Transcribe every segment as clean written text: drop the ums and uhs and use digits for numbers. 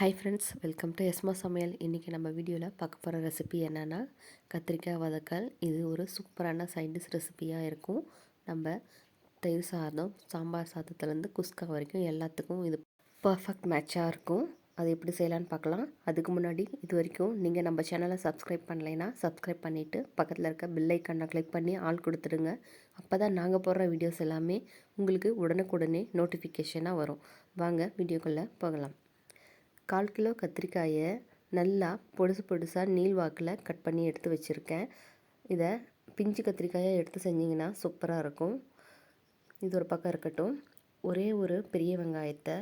Hi friends, welcome to எஸ்மா சமையல். இன்றைக்கி நம்ம வீடியோவில் பார்க்க போகிற ரெசிபி என்னென்னா கத்திரிக்காய் வதக்கல். இது ஒரு சூப்பரான சைட் டிஷ் ரெசிபியாக இருக்கும். நம்ம தயிர் சாதம், சாம்பார் சாதத்துலேருந்து குஸ்கா வரைக்கும் எல்லாத்துக்கும் இது பர்ஃபெக்ட் மேட்சாக இருக்கும். அது எப்படி செய்யலான்னு பார்க்கலாம். அதுக்கு முன்னாடி இது வரைக்கும் நீங்கள் நம்ம சேனலை சப்ஸ்கிரைப் பண்ணலைன்னா சப்ஸ்கிரைப் பண்ணிவிட்டு பக்கத்தில் இருக்க பெல் ஐக்கானை கிளிக் பண்ணி ஆல் கொடுத்துடுங்க. அப்போ தான் நாங்கள் போடுற வீடியோஸ் எல்லாமே உங்களுக்கு உடனுக்குடனே நோட்டிஃபிகேஷனாக வரும். வாங்க வீடியோக்குள்ளே போகலாம். 1/4 கிலோ கத்திரிக்காயை நல்லா பொடுசாக நீள்வாக்கில் கட் பண்ணி எடுத்து வச்சுருக்கேன். இதை பிஞ்சு கத்திரிக்காயை எடுத்து செஞ்சிங்கன்னா சூப்பராக இருக்கும். இது ஒரு பக்கம் இருக்கட்டும். ஒரே ஒரு பெரிய வெங்காயத்தை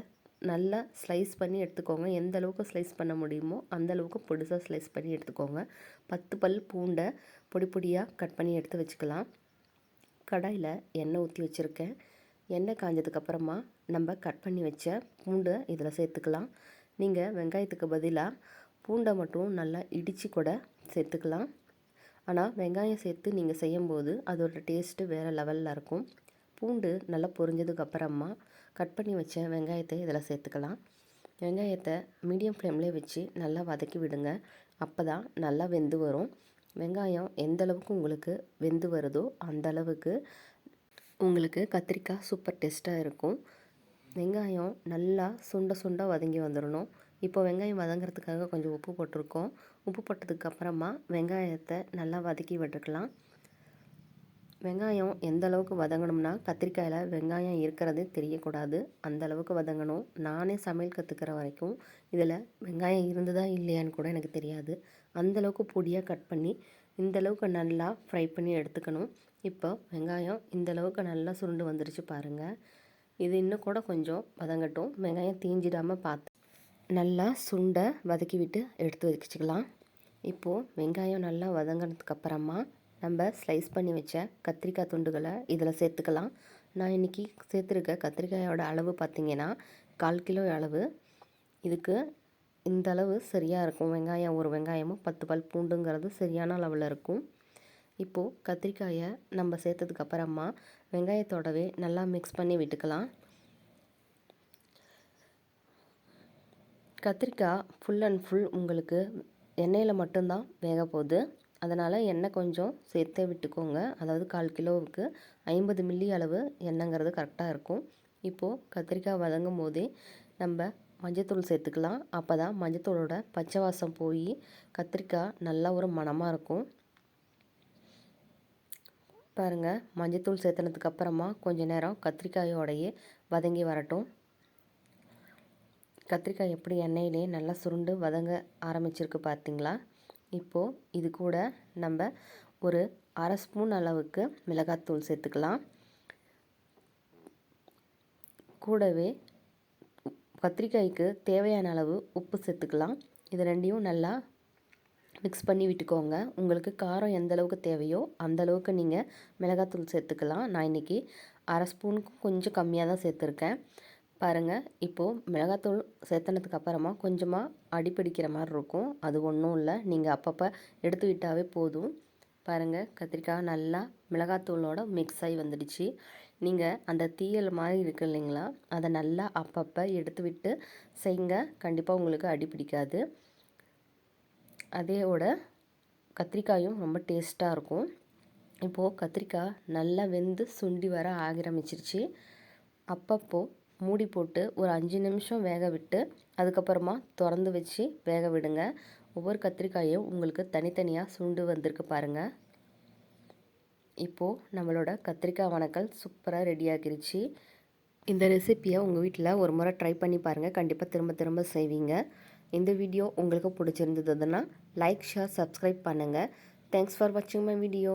நல்லா ஸ்லைஸ் பண்ணி எடுத்துக்கோங்க. எந்த அளவுக்கு ஸ்லைஸ் பண்ண முடியுமோ அந்த அளவுக்கு பொடுசாக ஸ்லைஸ் பண்ணி எடுத்துக்கோங்க. 10 பல் பூண்டை பொடி பொடியாக கட் பண்ணி எடுத்து வச்சுக்கலாம். கடாயில் எண்ணெய் ஊற்றி வச்சுருக்கேன். எண்ணெய் காஞ்சதுக்கப்புறமா நம்ம கட் பண்ணி வச்ச பூண்டை இதில் சேர்த்துக்கலாம். நீங்கள் வெங்காயத்துக்கு பதிலாக பூண்டை மட்டும் நல்லா இடித்து கூட சேர்த்துக்கலாம். ஆனால் வெங்காயம் சேர்த்து நீங்கள் செய்யும்போது அதோட டேஸ்ட்டு வேறு லெவலில் இருக்கும். பூண்டு நல்லா பொரிஞ்சதுக்கப்புறமா கட் பண்ணி வச்ச வெங்காயத்தை இதில் சேர்த்துக்கலாம். வெங்காயத்தை மீடியம் ஃப்ளேம்லேயே வச்சு நல்லா வதக்கி விடுங்க. அப்போ தான் நல்லா வெந்து வரும். வெங்காயம் எந்த அளவுக்கு உங்களுக்கு வெந்து வருதோ அந்த அளவுக்கு உங்களுக்கு கத்திரிக்காய் சூப்பர் டேஸ்ட்டாக இருக்கும். வெங்காயம் நல்லா சுண்ட வதங்கி வந்துடணும். இப்போ வெங்காயம் வதங்கிறதுக்காக கொஞ்சம் உப்பு போட்டிருக்கோம். உப்பு போட்டதுக்கப்புறமா வெங்காயத்தை நல்லா வதக்கி விட்டுக்கலாம். வெங்காயம் எந்த அளவுக்கு வதங்கணும்னா கத்திரிக்காயில் வெங்காயம் இருக்கிறது தெரியக்கூடாது, அந்த அளவுக்கு வதங்கணும். நானே சமையல் கற்றுக்கிற வரைக்கும் இதில் வெங்காயம் இருந்ததா இல்லையான்னு கூட எனக்கு தெரியாது. அந்தளவுக்கு பொடியாக கட் பண்ணி இந்தளவுக்கு நல்லா ஃப்ரை பண்ணி எடுத்துக்கணும். இப்போ வெங்காயம் இந்தளவுக்கு நல்லா சுருண்டு வந்துருச்சு பாருங்கள். இது இன்னும் கூட கொஞ்சம் வதங்கட்டும். வெங்காயம் தீஞ்சிடாமல் பார்த்து நல்லா சுண்டை வதக்கி விட்டு எடுத்து வச்சுக்கலாம். இப்போது வெங்காயம் நல்லா வதங்கினதுக்கப்புறமா நம்ம ஸ்லைஸ் பண்ணி வச்ச கத்திரிக்காய் துண்டுகளை இதில் சேர்த்துக்கலாம். நான் இன்றைக்கி சேர்த்துருக்க கத்திரிக்காயோட அளவு பார்த்திங்கன்னா 1/4 கிலோ அளவு. இதுக்கு இந்த அளவு சரியாக இருக்கும். ஒரு வெங்காயமும் 10 பல் பூண்டுங்கிறது சரியான அளவில் இருக்கும். இப்போது கத்திரிக்காயை நம்ம சேர்த்ததுக்கப்புறமா வெங்காயத்தோடவே நல்லா மிக்ஸ் பண்ணி விட்டுக்கலாம். கத்திரிக்காய் ஃபுல் அண்ட் ஃபுல் உங்களுக்கு எண்ணெயில் மட்டும்தான் வேக போகுது. அதனால் எண்ணெய் கொஞ்சம் சேர்த்தே விட்டுக்கோங்க. அதாவது 1/4 கிலோவுக்கு 50 மில்லி அளவு எண்ணெய்ங்கிறது கரெக்டாக இருக்கும். இப்போது கத்திரிக்காய் வதங்கும் போதே நம்ம மஞ்சத்தூள் சேர்த்துக்கலாம். அப்போ தான் மஞ்சத்தூளோட பச்சை வாசம் போய் கத்திரிக்காய் நல்லா ஒரு மணமாக இருக்கும். பாருங்கள், மஞ்சத்தூள் சேர்த்துனதுக்கப்புறமா கொஞ்சம் நேரம் கத்திரிக்காயோடையே வதங்கி வரட்டும். கத்திரிக்காய் எப்படி எண்ணெயிலே நல்லா சுருண்டு வதங்க ஆரம்பிச்சிருக்கு பார்த்திங்களா. இப்போது இது கூட நம்ம ஒரு 1/2 ஸ்பூன் அளவுக்கு மிளகாத்தூள் சேர்த்துக்கலாம். கூடவே கத்திரிக்காய்க்கு தேவையான அளவு உப்பு சேர்த்துக்கலாம். இது ரெண்டையும் நல்லா மிக்ஸ் பண்ணி விட்டுக்கோங்க. உங்களுக்கு காரம் எந்த அளவுக்கு தேவையோ அந்தளவுக்கு நீங்கள் மிளகாத்தூள் சேர்த்துக்கலாம். நான் இன்றைக்கி 1/2 ஸ்பூனுக்கும் கொஞ்சம் கம்மியாக தான் சேர்த்துருக்கேன். பாருங்கள், இப்போது மிளகாத்தூள் சேர்த்தனதுக்கப்புறமா கொஞ்சமாக அடிப்பிடிக்கிற மாதிரி இருக்கும். அது ஒன்றும் இல்லை, நீங்கள் அப்பப்போ எடுத்து விட்டாவே போதும். பாருங்கள், கத்திரிக்காய் நல்லா மிளகாத்தூளோட மிக்ஸ் ஆகி வந்துடுச்சு. நீங்கள் அந்த தீயல் மாதிரி இருக்குது இல்லைங்களா, அதை நல்லா அப்பப்போ எடுத்து விட்டு செய்யுங்க. கண்டிப்பாக உங்களுக்கு அடிப்பிடிக்காது. அதோட கத்திரிக்காயும் ரொம்ப டேஸ்ட்டாக இருக்கும். இப்போது கத்திரிக்காய் நல்லா வெந்து சுண்டி வர ஆரம்பிச்சிருச்சு. அப்பப்போ மூடி போட்டு ஒரு 5 நிமிஷம் வேக விட்டு அதுக்கப்புறமா திறந்து வச்சு வேக விடுங்க. ஒவ்வொரு கத்திரிக்காயும் உங்களுக்கு தனித்தனியாக சுண்டு வந்திருக்கு பாருங்கள். இப்போது நம்மளோட கத்திரிக்காய் வணக்கல் சூப்பராக ரெடி ஆகிருச்சு. இந்த ரெசிப்பியை உங்கள் வீட்டில் ஒரு முறை ட்ரை பண்ணி பாருங்கள். கண்டிப்பாக திரும்ப திரும்ப செய்வீங்க. இந்த வீடியோ உங்களுக்கு பிடிச்சிருந்ததுன்னா லைக், ஷேர், சப்ஸ்கிரைப் பண்ணுங்கள். தேங்க்ஸ் ஃபார் வாட்சிங் மை வீடியோ.